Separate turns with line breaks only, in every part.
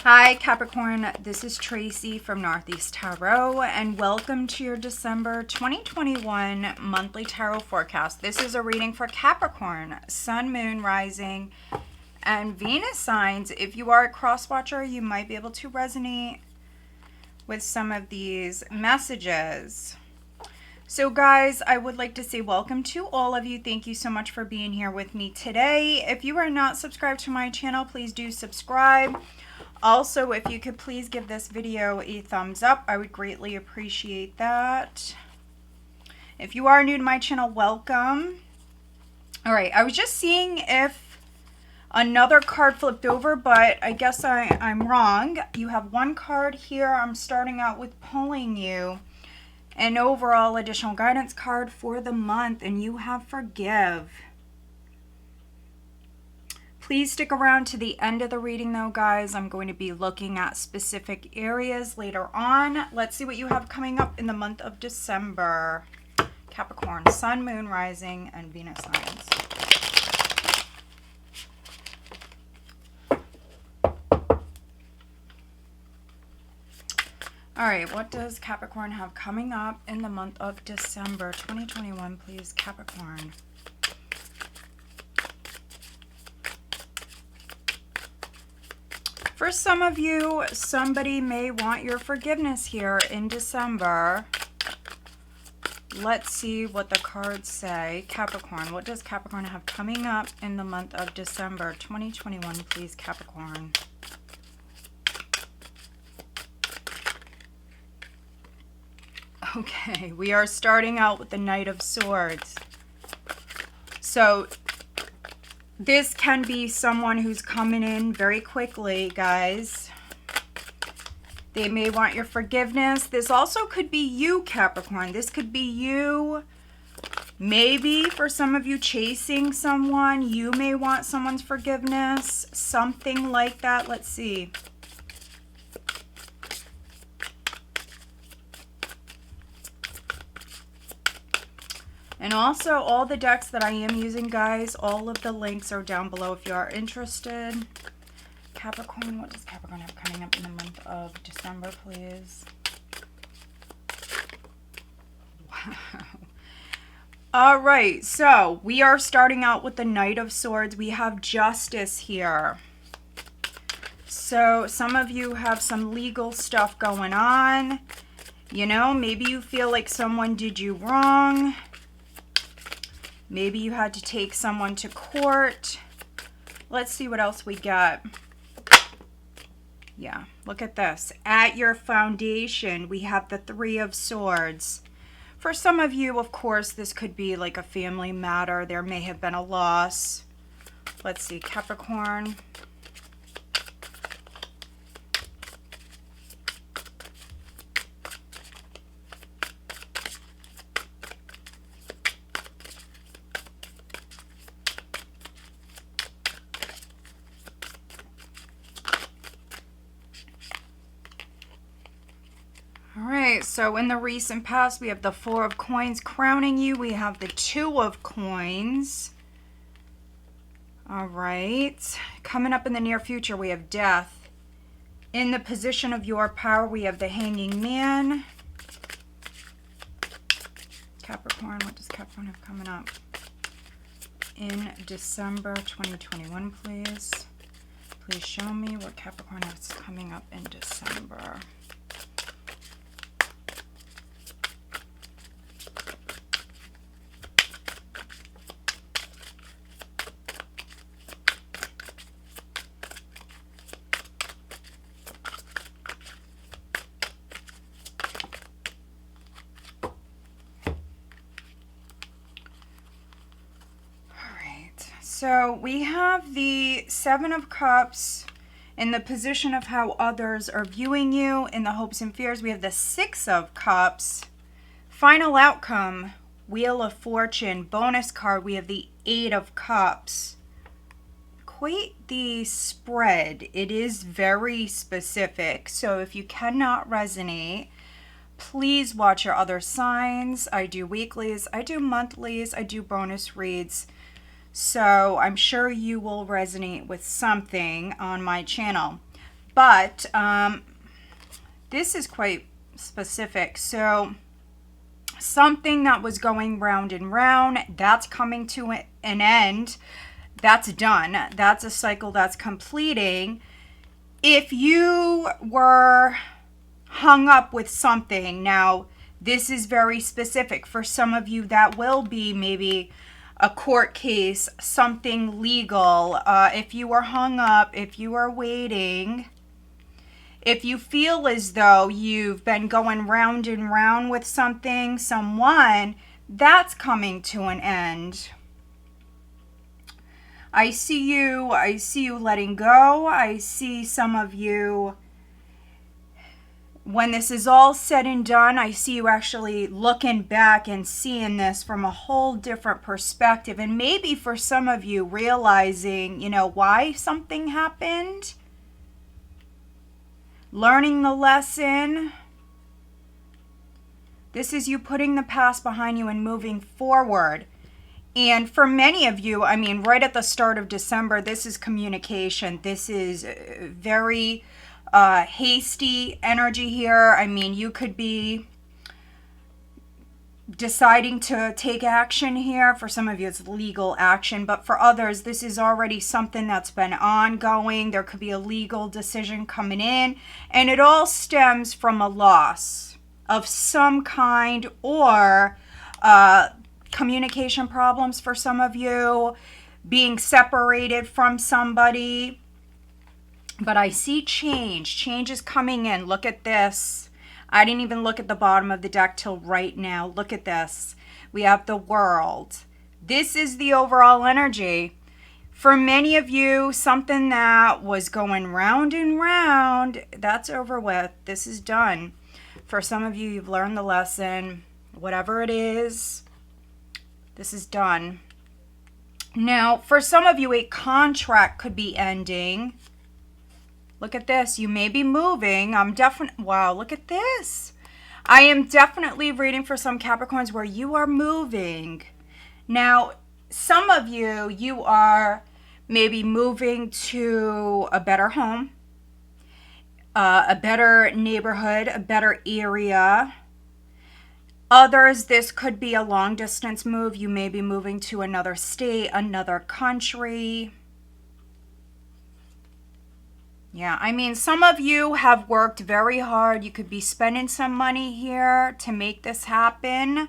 Hi Capricorn, this is Tracy from Northeast Tarot and welcome to your December 2021 monthly tarot forecast. This is a reading for Capricorn, Sun, Moon, Rising, and Venus signs. If you are a cross watcher, you might be able to resonate with some of these messages. So guys, I would like to say welcome to all of you. Thank you so much for being here with me today. If you are not subscribed to my channel, please do subscribe. Also, if you could please give this video a thumbs up, I would greatly appreciate that. If you are new to my channel, welcome. All right, I was just seeing if another card flipped over, but I guess I'm wrong. You have one card here. I'm starting out with pulling you an overall additional guidance card for the month, and you have forgive. Please stick around to the end of the reading though, guys. I'm going to be looking at specific areas later on. Let's see what you have coming up in the month of December. Capricorn, Sun, Moon, Rising, and Venus signs. All right, what does Capricorn have coming up in the month of December 2021, please, Capricorn? For some of you, somebody may want your forgiveness here in December. Let's see what the cards say. Capricorn, what does Capricorn have coming up in the month of December 2021, please, Capricorn? Okay, we are starting out with the Knight of Swords. So this can be someone who's coming in very quickly, guys. They may want your forgiveness. This also could be you, Capricorn. This could be you. Maybe for some of you chasing someone, you may want someone's forgiveness. Something like that. Let's see. And also, all the decks that I am using, guys, all of the links are down below if you are interested. Capricorn, what does Capricorn have coming up in the month of December, please? Wow. All right, so we are starting out with the Knight of Swords. We have Justice here. So some of you have some legal stuff going on. You know, maybe you feel like someone did you wrong. Maybe you had to take someone to court. Let's see what else we got. Yeah, look at this. At your foundation, we have the Three of Swords. For some of you, of course, this could be like a family matter. There may have been a loss. Let's see, Capricorn. So in the recent past, we have the Four of Coins crowning you. We have the Two of Coins. All right. Coming up in the near future, we have Death. In the position of your power, we have the Hanging Man. Capricorn, what does Capricorn have coming up in December 2021, please? Please show me what Capricorn has coming up in December. So we have the Seven of Cups in the position of how others are viewing you in the hopes and fears. We have the Six of Cups. Final outcome, Wheel of Fortune. Bonus card, we have the Eight of Cups. Quite the spread. It is very specific. So if you cannot resonate, please watch your other signs. I do weeklies, I do monthlies, I do bonus reads. So I'm sure you will resonate with something on my channel. But this is quite specific. So something that was going round and round, that's coming to an end. That's done. That's a cycle that's completing. If you were hung up with something, now this is very specific. For some of you, that will be maybe a court case, something legal. If you were hung up, if you are waiting, if you feel as though you've been going round and round with something, someone, that's coming to an end. I see you letting go. I see some of you, when this is all said and done, I see you actually looking back and seeing this from a whole different perspective. And maybe for some of you realizing, you know, why something happened. Learning the lesson. This is you putting the past behind you and moving forward. And for many of you, I mean, right at the start of December, this is communication. This is very hasty energy here. I mean, you could be deciding to take action here. For some of you, it's legal action. But for others, this is already something that's been ongoing. There could be a legal decision coming in. And it all stems from a loss of some kind, or communication problems for some of you, being separated from somebody. But I see change. Change is coming in. Look at this. I didn't even look at the bottom of the deck till right now. Look at this. We have the World. This is the overall energy. For many of you, something that was going round and round, that's over with. This is done. For some of you, you've learned the lesson. Whatever it is, this is done. Now, for some of you, a contract could be ending. Look at this. You may be moving. Wow, look at this. I am definitely reading for some Capricorns where you are moving. Now, some of you, you are maybe moving to a better home, a better neighborhood, a better area. Others, this could be a long distance move. You may be moving to another state, another country. Yeah, I mean, some of you have worked very hard. You could be spending some money here to make this happen.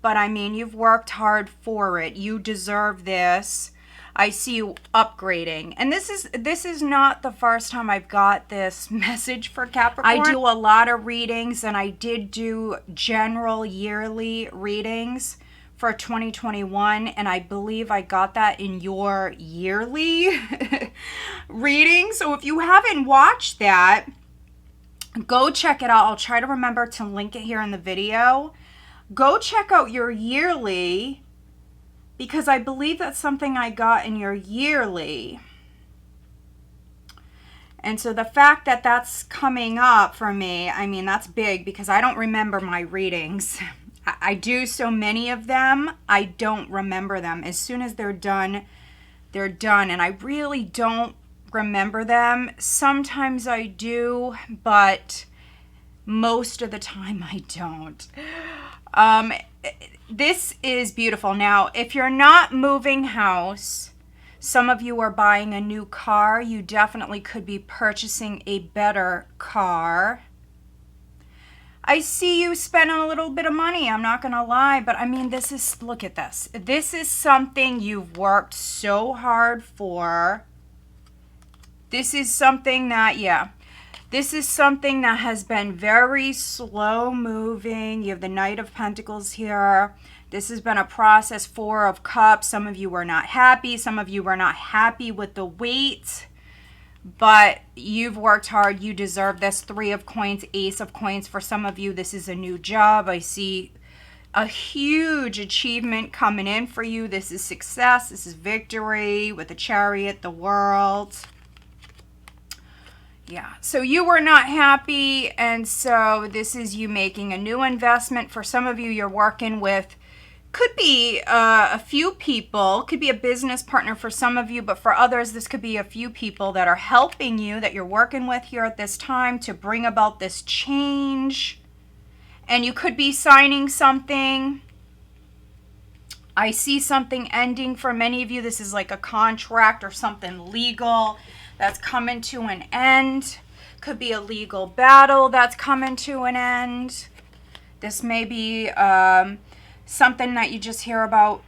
But I mean, you've worked hard for it. You deserve this. I see you upgrading. And this is not the first time I've got this message for Capricorn. I do a lot of readings, and I did do general yearly readings for 2021, and I believe I got that in your yearly reading. So if you haven't watched that, go check it out. I'll try to remember to link it here in the video. Go check out your yearly, because I believe that's something I got in your yearly. And so the fact that that's coming up for me, I mean, that's big, because I don't remember my readings. I do so many of them, I don't remember them. As soon as they're done, they're done. And I really don't remember them. Sometimes I do, but most of the time I don't. This is beautiful. Now, if you're not moving house, some of you are buying a new car. You definitely could be purchasing a better car. I see you spending a little bit of money, I'm not going to lie, but I mean, look at this. This is something you've worked so hard for. This is something that, this is something that has been very slow moving. You have the Knight of Pentacles here. This has been a process. Four of Cups. Some of you were not happy. Some of you were not happy with the wait. But you've worked hard. You deserve this. Three of Coins, Ace of Coins. For some of you, this is a new job. I see a huge achievement coming in for you. This is success. This is victory with the Chariot, the World. Yeah, so you were not happy, and so this is you making a new investment. For some of you, you're working with Could be a few people, could be a business partner for some of you, but for others, this could be a few people that are helping you, that you're working with here at this time to bring about this change. And you could be signing something. I see something ending for many of you. This is like a contract or something legal that's coming to an end. Could be a legal battle that's coming to an end. This may be something that you just hear about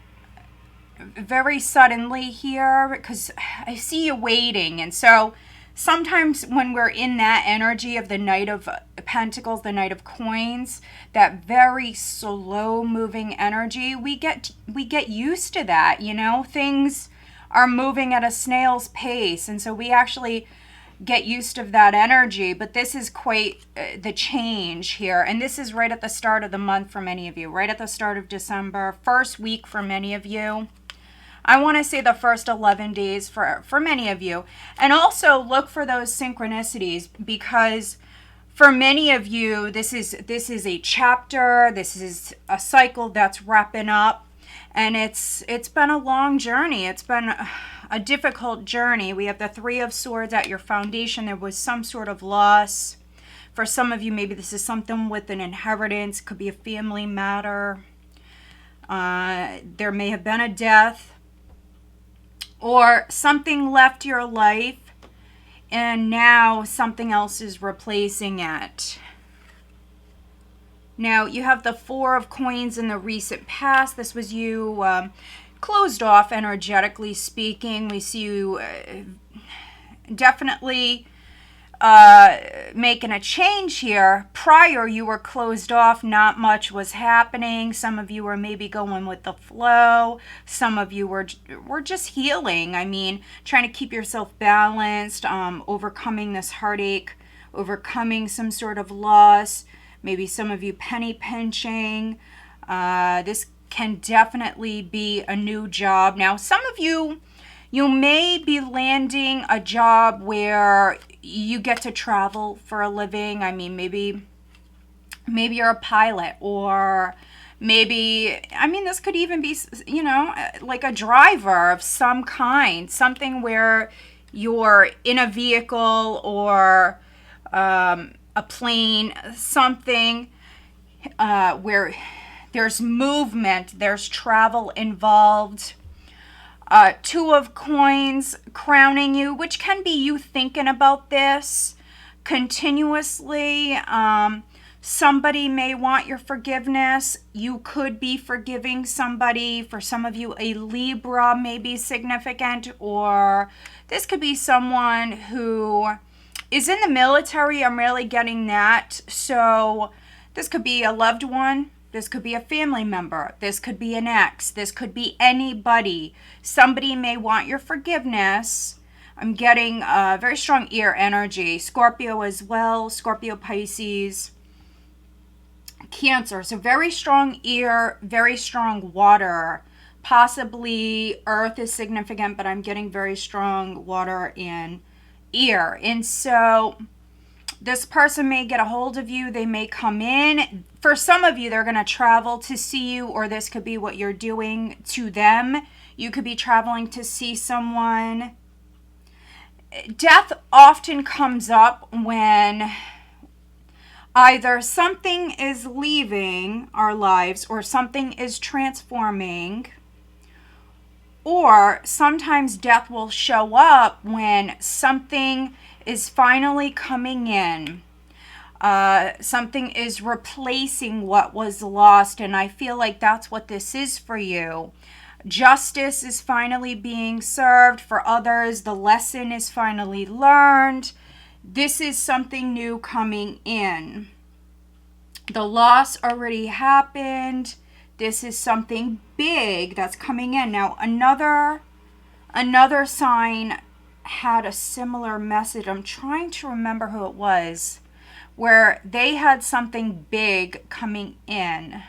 very suddenly here, because I see you waiting. And so sometimes when we're in that energy of the Knight of Pentacles, the Knight of Coins, that very slow moving energy, we get used to that, you know. Things are moving at a snail's pace, and so we actually get used to that energy. But this is quite the change here, and this is right at the start of the month for many of you, right at the start of December, first week for many of you. I want to say the first 11 days for many of you. And also look for those synchronicities, because for many of you, this is a chapter, this is a cycle that's wrapping up, and it's been a long journey. It's been a difficult journey. We have the Three of Swords at your foundation. There was some sort of loss. For some of you, maybe this is something with an inheritance, could be a family matter. There may have been a death, or something left your life and now something else is replacing it. Now you have the Four of Coins in the recent past. This was you closed off, energetically speaking. We see you definitely making a change here. Prior, you were closed off, not much was happening. Some of you were maybe going with the flow. Some of you were just healing. I mean, trying to keep yourself balanced, overcoming this heartache, overcoming some sort of loss. Maybe some of you penny pinching. This can definitely be a new job. Now, some of you may be landing a job where you get to travel for a living. I mean, maybe you're a pilot, or maybe, I mean, this could even be, you know, like a driver of some kind, something where you're in a vehicle or a plane, something where there's movement, there's travel involved. Two of Coins crowning you, which can be you thinking about this continuously. Somebody may want your forgiveness. You could be forgiving somebody. For some of you, a Libra may be significant, or this could be someone who is in the military. I'm really getting that. So this could be a loved one. This could be a family member. This could be an ex. This could be anybody. Somebody may want your forgiveness. I'm getting very strong air energy. Scorpio as well. Scorpio, Pisces, Cancer. So very strong air, very strong water. Possibly earth is significant, but I'm getting very strong water and air. And so this person may get a hold of you. They may come in. For some of you, they're going to travel to see you, or this could be what you're doing to them. You could be traveling to see someone. Death often comes up when either something is leaving our lives or something is transforming, or sometimes death will show up when something is finally coming in. Something is replacing what was lost, and I feel like that's what this is for you. Justice is finally being served. For others, the lesson is finally learned. This is something new coming in. The loss already happened. This is something big that's coming in. Now, another sign had a similar message. I'm trying to remember who it was, where they had something big coming in.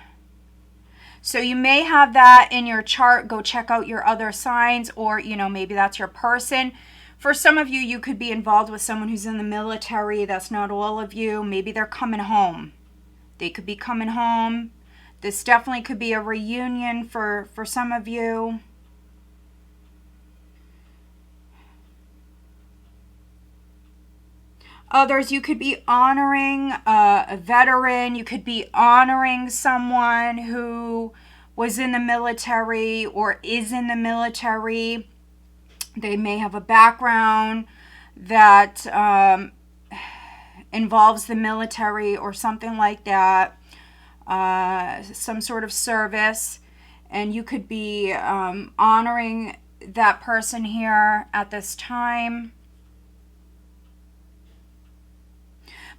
So you may have that in your chart. Go check out your other signs, or, you know, maybe that's your person. For some of you, you could be involved with someone who's in the military. That's not all of you. Maybe they're coming home. They could be coming home This definitely could be a reunion for some of you. Others, you could be honoring a veteran. You could be honoring someone who was in the military or is in the military. They may have a background that involves the military or something like that, some sort of service. And you could be honoring that person here at this time.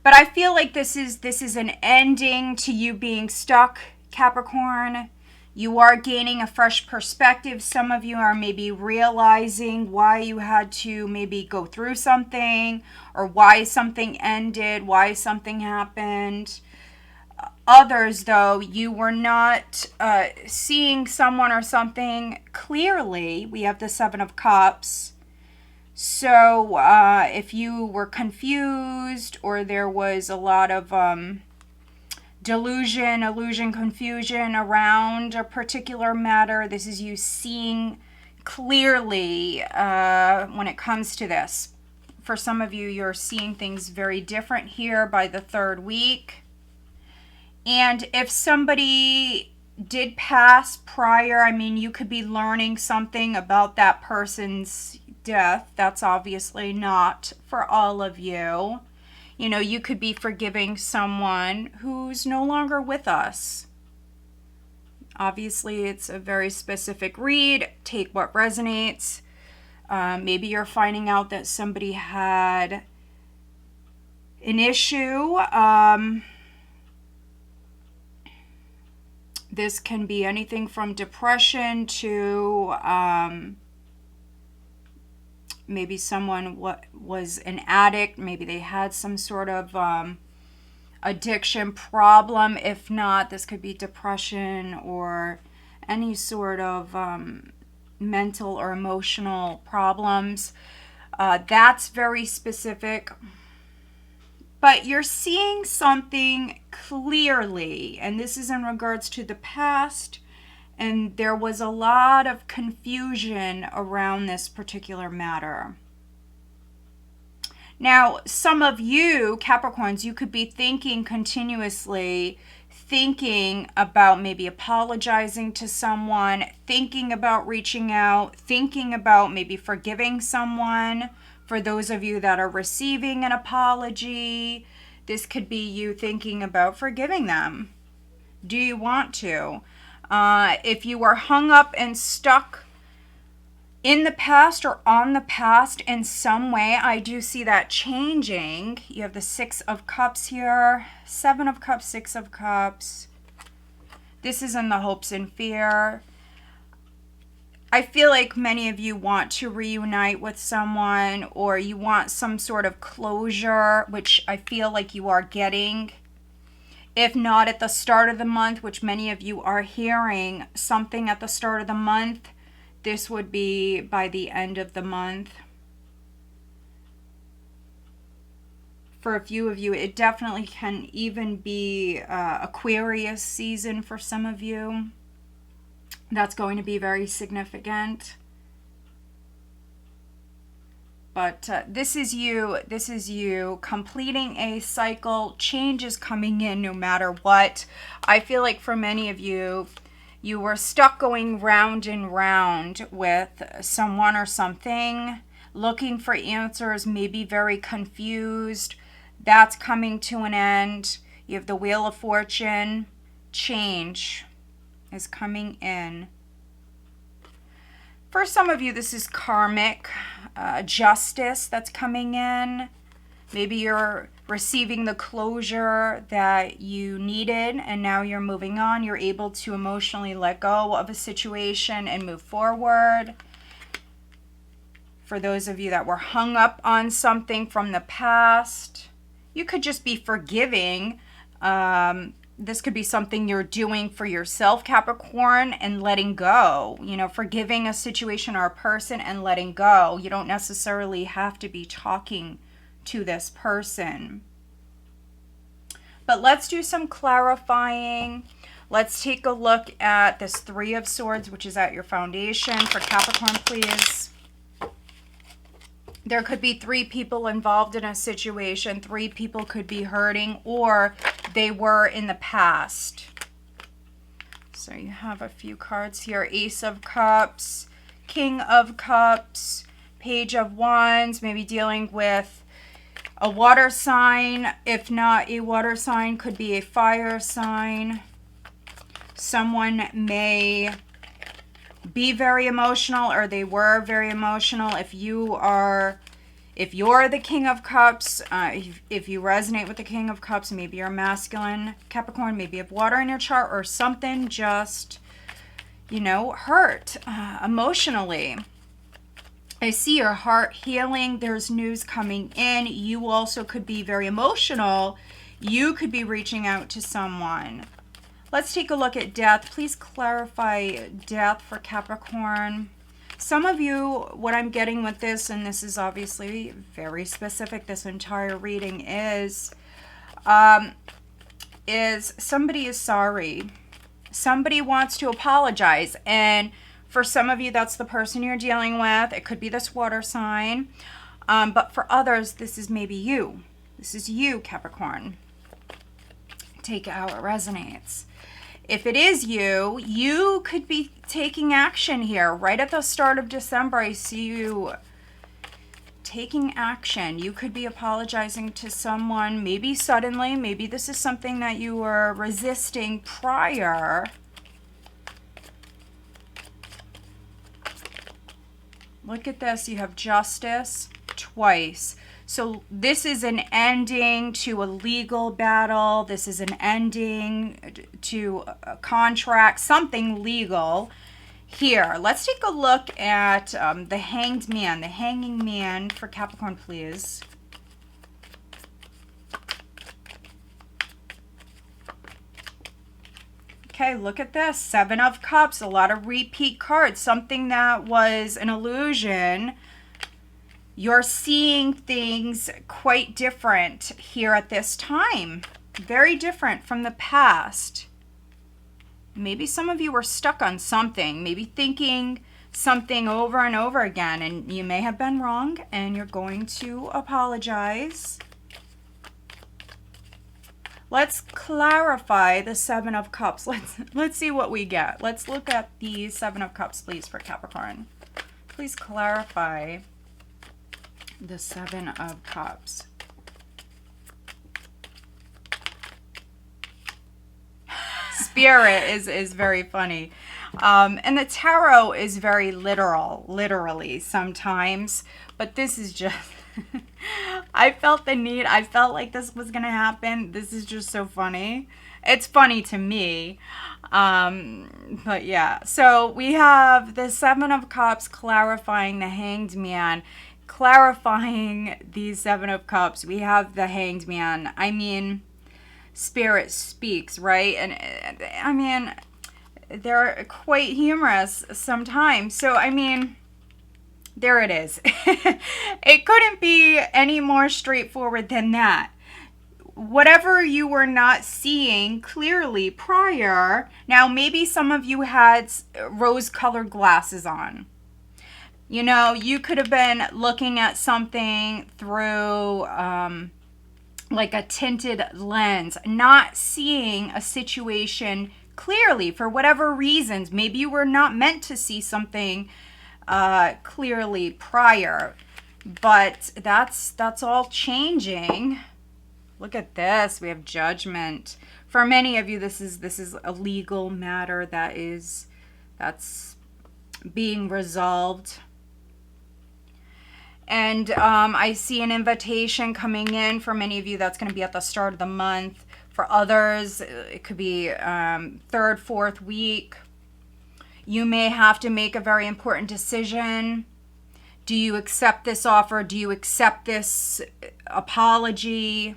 But I feel like this is an ending to you being stuck, Capricorn. You are gaining a fresh perspective. Some of you are maybe realizing why you had to maybe go through something, or why something ended, why something happened. Others, though, you were not seeing someone or something clearly. We have the Seven of Cups. So if you were confused, or there was a lot of illusion, confusion around a particular matter, this is you seeing clearly when it comes to this. For some of you, you're seeing things very different here by the third week. And if somebody did pass prior, I mean, you could be learning something about that person's death. That's obviously not for all of you. You know, you could be forgiving someone who's no longer with us. Obviously, it's a very specific read. Take what resonates. Maybe you're finding out that somebody had an issue. This can be anything from depression to maybe someone was an addict. Maybe they had some sort of addiction problem. If not, this could be depression or any sort of mental or emotional problems. That's very specific. But you're seeing something clearly, and this is in regards to the past, and there was a lot of confusion around this particular matter. Now, some of you, Capricorns, you could be thinking continuously, thinking about maybe apologizing to someone, thinking about reaching out, thinking about maybe forgiving someone. For those of you that are receiving an apology, this could be you thinking about forgiving them. Do you want to? If you are hung up and stuck in the past or on the past in some way, I do see that changing. You have the Six of Cups here, Seven of Cups, Six of Cups. This is in the hopes and fear. I feel like many of you want to reunite with someone, or you want some sort of closure, which I feel like you are getting. If not at the start of the month, which many of you are hearing something at the start of the month, this would be by the end of the month. For a few of you, it definitely can even be Aquarius season for some of you. That's going to be very significant. But this is you completing a cycle. Change is coming in no matter what. I feel like for many of you, you were stuck going round and round with someone or something, looking for answers, maybe very confused. That's coming to an end. You have the Wheel of Fortune. Change is coming in. For some of you, this is karmic justice that's coming in. Maybe you're receiving the closure that you needed, and now you're moving on. You're able to emotionally let go of a situation and move forward. For those of you that were hung up on something from the past, you could just be forgiving. This could be something you're doing for yourself, Capricorn, and letting go. You know, forgiving a situation or a person and letting go. You don't necessarily have to be talking to this person. But let's do some clarifying. Let's take a look at this Three of Swords, which is at your foundation for Capricorn, please. There could be 3 people involved in a situation. 3 people could be hurting, or they were in the past. So you have a few cards here. Ace of Cups, King of Cups, Page of Wands, maybe dealing with a water sign. If not a water sign, could be a fire sign. Someone may be very emotional, or they were very emotional. If you're the King of Cups, if you resonate with the King of Cups, maybe you're masculine Capricorn, maybe you have water in your chart, or something just, you know, hurt emotionally. I see your heart healing. There's news coming in. You also could be very emotional. You could be reaching out to someone. Let's take a look at death. Please clarify death for Capricorn. Some of you, what I'm getting with this, and this is obviously very specific, this entire reading is somebody is sorry. Somebody wants to apologize. And for some of you, that's the person you're dealing with. It could be this water sign. But for others, this is maybe you. This is you, Capricorn. Take it how it resonates. If it is you, you could be taking action here. Right at the start of December, I see you taking action. You could be apologizing to someone, maybe suddenly. Maybe this is something that you were resisting prior. Look at this. You have justice twice. So this is an ending to a legal battle. This is an ending to a contract, something legal here. Let's take a look at the Hanged Man, the Hanging Man for Capricorn, please. Okay, look at this. 7 of Cups, a lot of repeat cards, something that was an illusion. You're seeing things quite different here at this time. Very different from the past. Maybe some of you were stuck on something, maybe thinking something over and over again, and you may have been wrong, and you're going to apologize. Let's clarify the 7 of Cups. Let's see what we get. Let's look at the 7 of Cups, please, for Capricorn. Please clarify the 7 of Cups. Spirit is very funny. And the tarot is very literally sometimes. But this is just... I felt the need. I felt like this was going to happen. This is just so funny. It's funny to me. But yeah. So we have the 7 of Cups clarifying the Hanged Man. Clarifying these 7 of Cups. We have the Hanged Man. I mean, Spirit speaks, right? And I mean, they're quite humorous sometimes. So, I mean, there it is. It couldn't be any more straightforward than that. Whatever you were not seeing clearly prior, now maybe some of you had rose-colored glasses on. You know, you could have been looking at something through like a tinted lens, not seeing a situation clearly for whatever reasons. Maybe you were not meant to see something clearly prior, but that's all changing. Look at this. We have Judgment. For many of you, this is a legal matter that's being resolved. And I see an invitation coming in. For many of you, that's going to be at the start of the month. For others, it could be 3rd, 4th week. You may have to make a very important decision. Do you accept this offer? Do you accept this apology?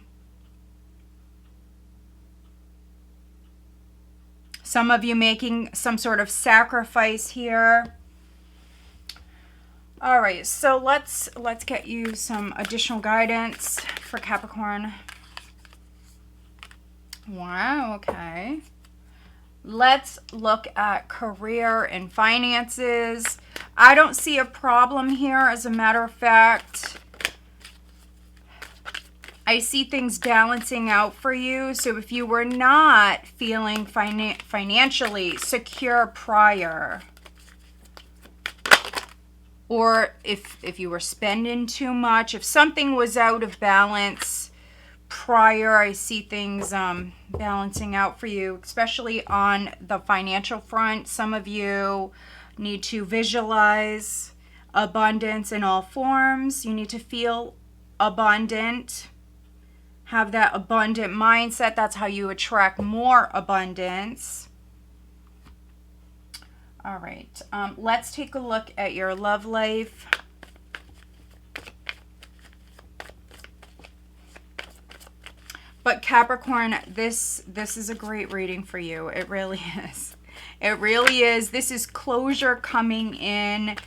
Some of you making some sort of sacrifice here. All right, so let's get you some additional guidance for Capricorn. Wow, okay. Let's look at career and finances. I don't see a problem here. As a matter of fact, I see things balancing out for you. So if you were not feeling financially secure prior, or if you were spending too much, if something was out of balance prior, I see things balancing out for you, especially on the financial front. Some of you need to visualize abundance in all forms. You need to feel abundant, have that abundant mindset. That's how you attract more abundance. All right, let's take a look at your love life. But Capricorn, this is a great reading for you. It really is. It really is. This is closure coming in,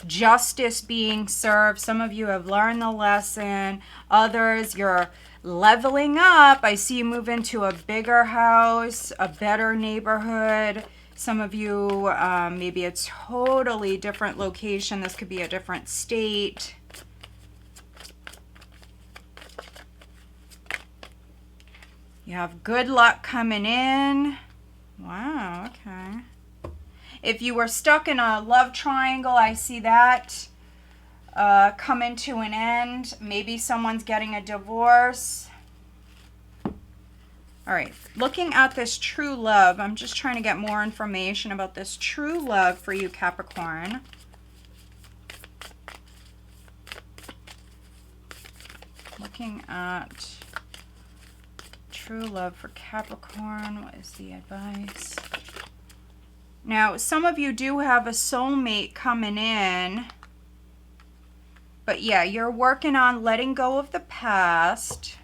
justice being served. Some of you have learned the lesson. Others, you're leveling up. I see you move into a bigger house, a better neighborhood. Some of you, maybe a totally different location. This could be a different state. You have good luck coming in. Wow, okay. If you were stuck in a love triangle, I see that coming to an end. Maybe someone's getting a divorce. All right, looking at this true love, I'm just trying to get more information about this true love for you, Capricorn. Looking at true love for Capricorn. What is the advice? Now, some of you do have a soulmate coming in. But yeah, you're working on letting go of the past.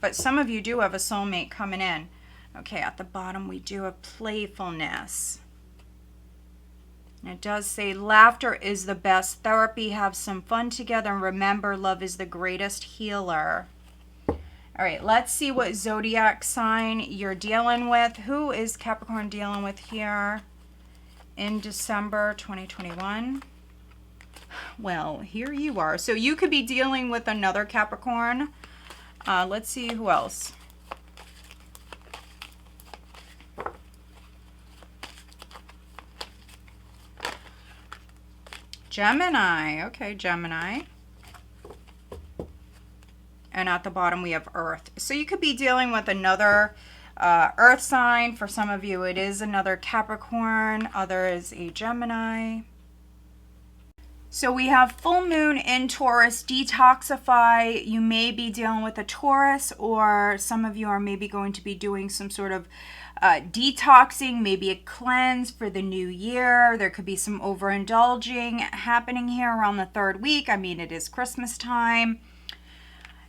But some of you do have a soulmate coming in. Okay, at the bottom we do have playfulness. And it does say laughter is the best therapy. Have some fun together and remember love is the greatest healer. All right, let's see what zodiac sign you're dealing with. Who is Capricorn dealing with here in December 2021? Well, here you are. So you could be dealing with another Capricorn. Let's see who else. Gemini. Okay, Gemini. And at the bottom we have Earth. So you could be dealing with another Earth sign. For some of you it is another Capricorn. Others a Gemini. So we have full moon in Taurus, detoxify. You may be dealing with a Taurus, or some of you are maybe going to be doing some sort of detoxing, maybe a cleanse for the new year. There could be some overindulging happening here around the third week. I mean, it is Christmas time.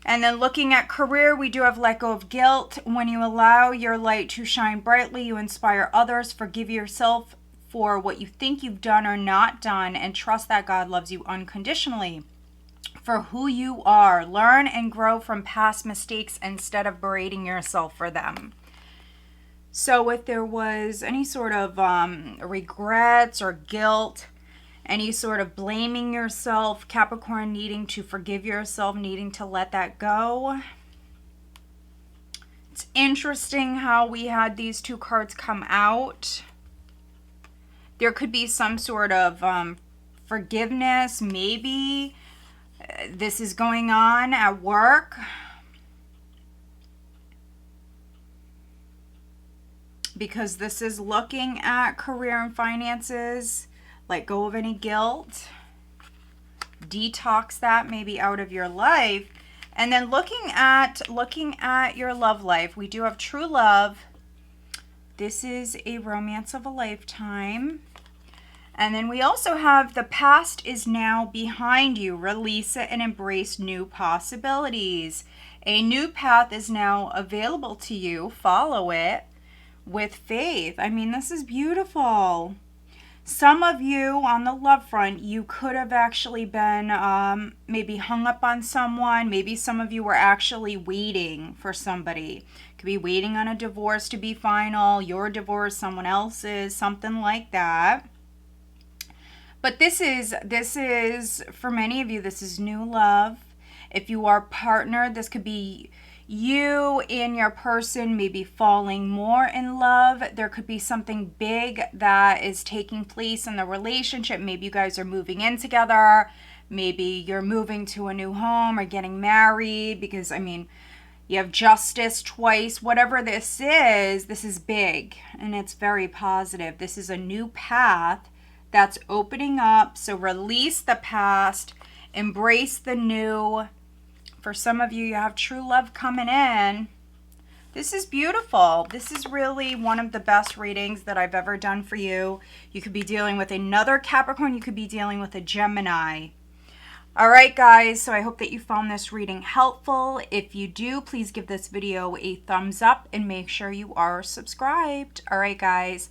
And then looking at career, we do have let go of guilt. When you allow your light to shine brightly, you inspire others. Forgive yourself for what you think you've done or not done, and trust that God loves you unconditionally for who you are. Learn and grow from past mistakes instead of berating yourself for them. So if there was any sort of regrets or guilt, any sort of blaming yourself, Capricorn, needing to forgive yourself, needing to let that go. It's interesting how we had these two cards come out. There could be some sort of forgiveness. Maybe this is going on at work. Because this is looking at career and finances. Let go of any guilt. Detox that maybe out of your life. And then looking at your love life. We do have true love. This is a romance of a lifetime. And then we also have the past is now behind you. Release it and embrace new possibilities. A new path is now available to you. Follow it with faith. I mean, this is beautiful. Some of you on the love front, you could have actually been maybe hung up on someone. Maybe some of you were actually waiting for somebody. Could be waiting on a divorce to be final. Your divorce, someone else's, something like that. But this is for many of you, this is new love. If you are partnered, this could be you and your person maybe falling more in love. There could be something big that is taking place in the relationship. Maybe you guys are moving in together. Maybe you're moving to a new home or getting married, because I mean, you have justice twice. Whatever this is big and it's very positive. This is a new path that's opening up. So release the past, embrace the new. For some of you, you have true love coming in. This is beautiful. This is really one of the best readings that I've ever done for you. You could be dealing with another Capricorn. You could be dealing with a Gemini. All right, guys. So I hope that you found this reading helpful. If you do, please give this video a thumbs up and make sure you are subscribed. All right, guys.